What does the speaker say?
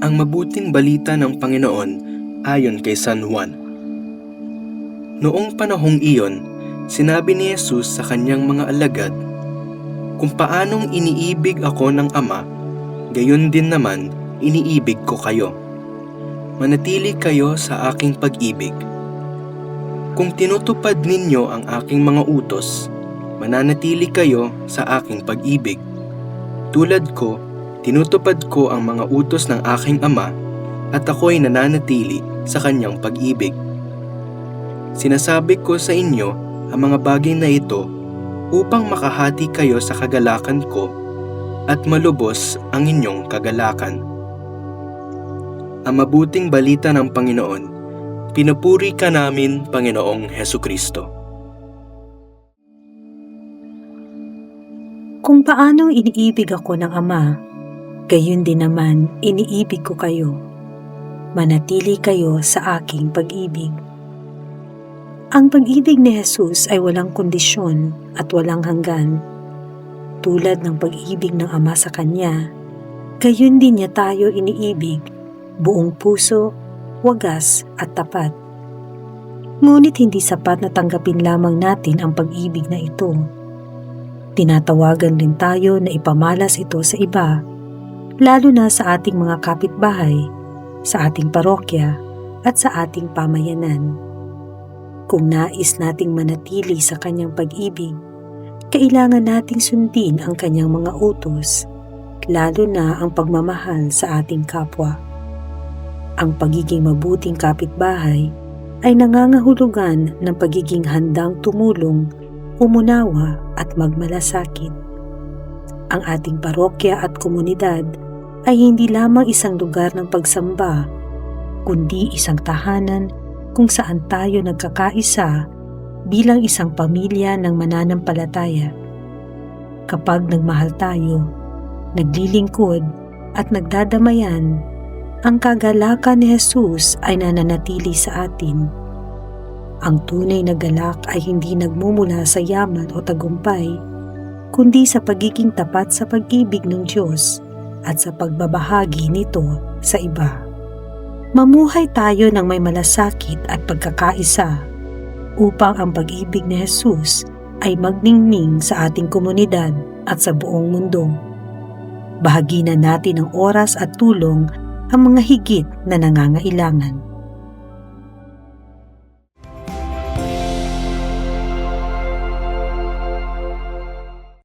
Ang mabuting balita ng Panginoon ayon kay San Juan. Noong panahong iyon, sinabi ni Jesus sa kanyang mga alagad, "Kung paanong iniibig ako ng Ama, gayon din naman iniibig ko kayo. Manatili kayo sa aking pag-ibig. Kung tinutupad ninyo ang aking mga utos, mananatili kayo sa aking pag-ibig. Tulad ko, tinutupad ko ang mga utos ng aking Ama at ako'y nananatili sa kanyang pag-ibig. Sinasabi ko sa inyo ang mga bagay na ito upang makahati kayo sa kagalakan ko at malubos ang inyong kagalakan." Ang mabuting balita ng Panginoon. Pinupuri ka namin, Panginoong Hesukristo. Kung paanong iniibig ako ng Ama, gayon din naman iniibig ko kayo. Manatili kayo sa aking pag-ibig. Ang pag-ibig ni Jesus ay walang kondisyon at walang hanggan. Tulad ng pag-ibig ng Ama sa Kanya, gayon din niya tayo iniibig, buong puso, wagas at tapat. Ngunit hindi sapat na tanggapin lamang natin ang pag-ibig na ito. Tinatawagan din tayo na ipamalas ito sa iba, lalo na sa ating mga kapitbahay, sa ating parokya at sa ating pamayanan. Kung nais nating manatili sa kanyang pag-ibig, kailangan nating sundin ang kanyang mga utos, lalo na ang pagmamahal sa ating kapwa. Ang pagiging mabuting kapitbahay ay nangangahulugan ng pagiging handang tumulong, umunawa at magmalasakit. Ang ating parokya at komunidad ay hindi lamang isang lugar ng pagsamba, kundi isang tahanan kung saan tayo nagkakaisa bilang isang pamilya ng mananampalataya. Kapag nagmahal tayo, naglilingkod at nagdadamayan, ang kagalakan ni Jesus ay nananatili sa atin. Ang tunay na galak ay hindi nagmumula sa yaman o tagumpay, kundi sa pagiging tapat sa pag-ibig ng Diyos at sa pagbabahagi nito sa iba. Mamuhay tayo ng may malasakit at pagkakaisa upang ang pag-ibig ni Jesus ay magningning sa ating komunidad at sa buong mundo. Bahaginan natin ng oras at tulong ang mga higit na nangangailangan.